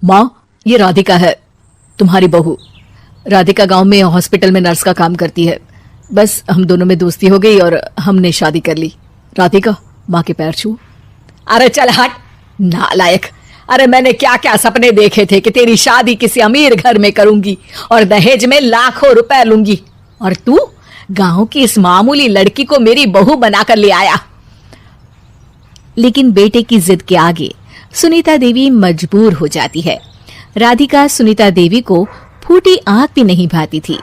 माँ, ये राधिका है, तुम्हारी बहू। राधिका गांव में हॉस्पिटल में नर्स का काम करती है। बस हम दोनों में दोस्ती हो गई और हमने शादी कर ली। राधिका, माँ के पैर छू। अरे चल हट नालायक। अरे मैंने क्या क्या सपने देखे थे कि तेरी शादी किसी अमीर घर में करूंगी और दहेज में लाखों रुपए लूंगी, और तू गांव की इस मामूली लड़की को मेरी बहू बनाकर ले आया। लेकिन बेटे की जिद के आगे सुनीता देवी मजबूर हो जाती है। राधिका सुनीता देवी को फूटी आंख भी नहीं भाती थी।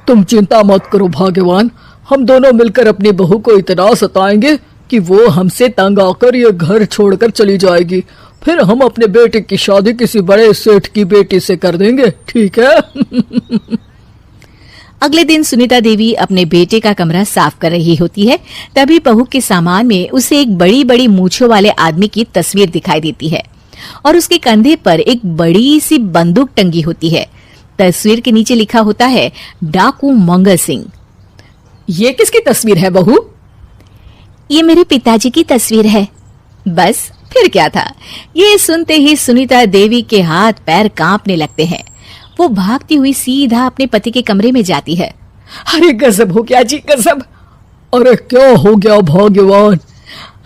तुम चिंता मत करो भाग्यवान, हम दोनों मिलकर अपनी बहू को इतना सताएंगे कि वो हमसे तंग आकर ये घर छोड़कर चली जाएगी। फिर हम अपने बेटे की शादी किसी बड़े सेठ की बेटी से कर देंगे, ठीक है? अगले दिन सुनीता देवी अपने बेटे का कमरा साफ कर रही होती है। तभी बहू के सामान में उसे एक बड़ी बड़ी मूंछों वाले आदमी की तस्वीर दिखाई देती है और उसके कंधे पर एक बड़ी सी बंदूक टंगी होती है। तस्वीर के नीचे लिखा होता है डाकू मंगल सिंह। ये किसकी तस्वीर है बहू? ये मेरे पिताजी की तस्वीर है। बस फिर क्या था। ये सुनते ही सुनीता देवी के हाथ पैर कांपने लगते हैं। वो भागती हुई सीधा अपने पति के कमरे में जाती है। अरे गजब हो गया जी, गजब। अरे क्या हो गया भाग्यवान?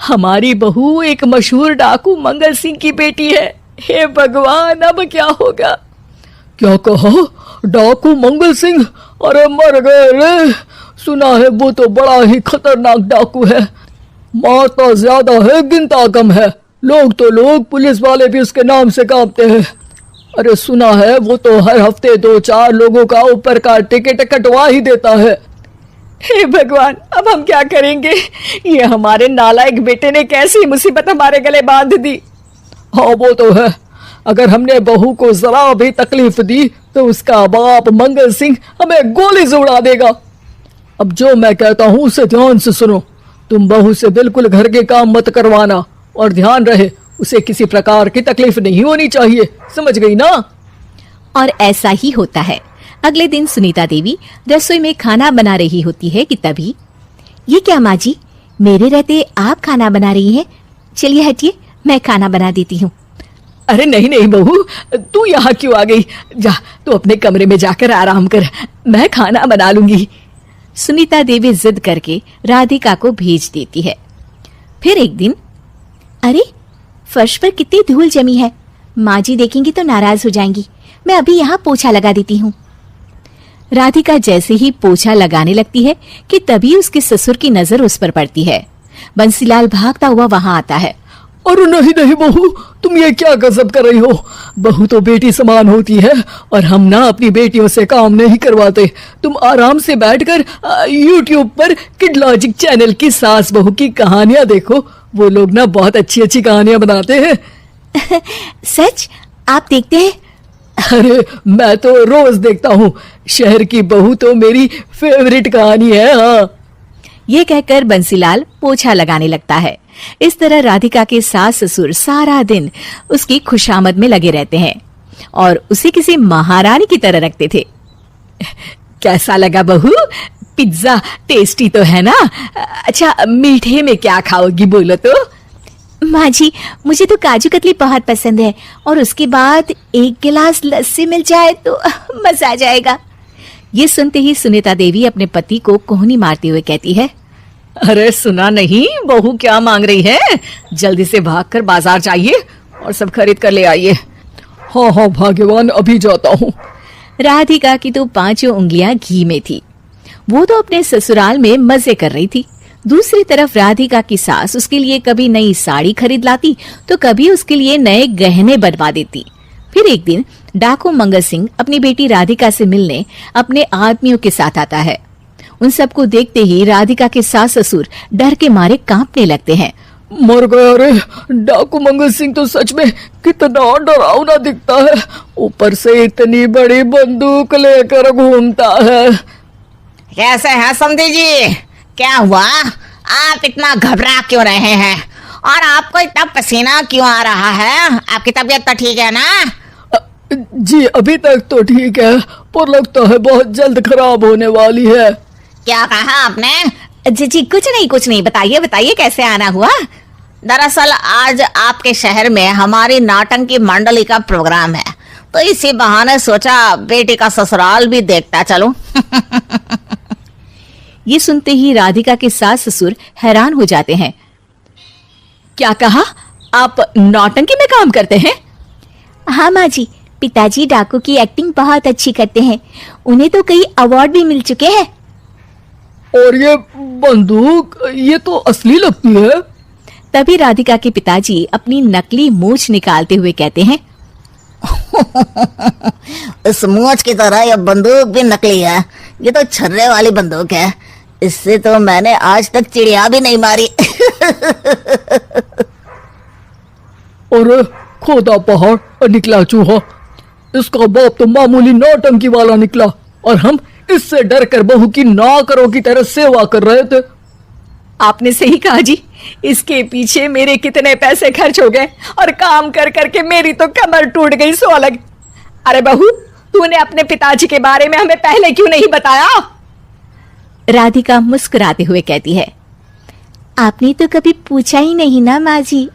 हमारी बहू एक मशहूर डाकू मंगल सिंह की बेटी है। हे भगवान, अब क्या होगा? क्या कहा? डाकू मंगल सिंह? अरे मर गए रे। सुना है वो तो बड़ा ही खतरनाक डाकू है। मारता ज्यादा है, गिनता कम है। लोग पुलिस वाले भी उसके नाम से कांपते हैं। अरे सुना है वो तो हर हफ्ते 2-4 लोगों का ऊपर का टिकट कटवा ही देता है। हे भगवान, अब हम क्या करेंगे? ये हमारे नालायक बेटे ने कैसी मुसीबत हमारे गले बांध दी। हाँ वो तो है। अगर हमने बहू को जरा भी तकलीफ दी तो उसका बाप मंगल सिंह हमें गोली से उड़ा देगा। अब जो मैं कहता हूँ उसे ध्यान से सुनो। तुम बहू से बिल्कुल घर के काम मत करवाना, और ध्यान रहे उसे किसी प्रकार की तकलीफ नहीं होनी चाहिए, समझ गई ना? और ऐसा ही होता है। अगले दिन सुनीता देवी रसोई में खाना बना रही होती है कि तभी, ये क्या माँ जी, मेरे रहते आप खाना बना रही हैं? चलिए हटिए, मैं खाना बना देती हूँ। अरे नहीं नहीं बहू, तू यहाँ क्यों आ गई? जा तू अपने कमरे में जाकर आराम कर, मैं खाना बना लूंगी। सुनीता देवी जिद करके राधिका को भेज देती है। फिर एक दिन, अरे फर्श पर कितनी धूल जमी है, माँ जी देखेंगी तो नाराज हो जाएंगी, मैं अभी यहाँ पोछा लगा देती हूँ। राधिका जैसे ही पोछा लगाने लगती है कि तभी उसके ससुर की नजर उस पर पड़ती है। बंसीलाल भागता हुआ वहां आता है। अरे नहीं नहीं बहू, तुम ये क्या गजब कर रही हो? बहू तो बेटी समान होती है और हम ना अपनी बेटियों से काम नहीं करवाते। तुम आराम से बैठकर YouTube पर किड लॉजिक चैनल की सास बहू की कहानियां देखो। वो लोग ना बहुत अच्छी अच्छी कहानियां बनाते हैं। सच? आप देखते हैं? अरे मैं तो रोज देखता हूँ। शहर की बहू तो मेरी फेवरेट कहानी है। हाँ, ये कहकर बंसीलाल पोछा लगाने लगता है। इस तरह राधिका के सास ससुर सारा दिन उसकी खुशामद में लगे रहते हैं और उसे किसी महारानी की तरह रखते थे। कैसा लगा बहू? पिज्जा टेस्टी तो है ना? अच्छा, मीठे में क्या खाओगी बोलो तो? माँ जी, मुझे तो काजू कतली बहुत पसंद है और उसके बाद एक गिलास लस्सी मिल जाए तो मजा आ जाएगा। ये सुनते ही सुनीता देवी अपने पति को कोहनी मारते हुए कहती है, अरे सुना नहीं, बहू क्या मांग रही है? जल्दी से भागकर बाजार जाइए और सब खरीद कर ले आइए। हाँ हाँ भाग्यवान, अभी जाता हूँ। राधिका की तो 5 उंगलियां घी में थी। वो तो अपने ससुराल में मजे कर रही थी। दूसरी तरफ राधिका की सास उसके लिए कभी नई साड़ी खरीद लाती तो कभी उसके लिए नए गहने बनवा देती। फिर एक दिन डाकू मंगल सिंह अपनी बेटी राधिका से मिलने अपने आदमियों के साथ आता है। उन सबको देखते ही राधिका के सास ससुर डर के मारे कांपने लगते हैं। मर गया रे, डाकू मंगल सिंह तो सच में कितना डरावना दिखता है। ऊपर से इतनी बड़ी बंदूक लेकर घूमता है। कैसे हैं समधी जी? क्या हुआ? आप इतना घबरा क्यों रहे हैं? और आपको इतना पसीना क्यों आ रहा है? आपकी तबीयत तो ठीक है ना? जी अभी तक तो ठीक है, पर लगता है बहुत जल्द खराब होने वाली है। क्या कहा आपने? जी कुछ नहीं, बताइए कैसे आना हुआ? दरअसल आज आपके शहर में हमारी नाटंकी मंडली का प्रोग्राम है, तो इसी बहाने सोचा बेटी का ससुराल भी देखता चलूं। ये सुनते ही राधिका के सास ससुर हैरान हो जाते हैं। क्या कहा? आप नौटंकी में काम करते हैं? हाँ माँ जी, पिताजी डाकू की एक्टिंग बहुत अच्छी करते हैं। उन्हें तो कई अवार्ड भी मिल चुके हैं। और ये बंदूक, ये तो असली लगती है। तभी राधिका के पिताजी अपनी नकली मूंछ निकालते हुए कहते हैं, इस मूंछ की तरह यह बंदूक भी नकली है। ये तो छर्रे वाली बंदूक है। इससे तो मैंने आज तक चिड़िया भी नहीं मारी। अरे खोदा पहाड़ निकला चूहा। इसका बाप तो मामूली नौटंकी वाला निकला और हम इससे डर कर बहू की नौकरों की तरह सेवा कर रहे थे। आपने सही कहा जी, इसके पीछे मेरे कितने पैसे खर्च हो गए और काम कर करके मेरी तो कमर टूट गई सो अलग। अरे बहू, तूने अपने पिताजी के बारे में हमें पहले क्यों नहीं बताया? राधिका मुस्कुराते हुए कहती है, आपने तो कभी पूछा ही नहीं ना माँ जी।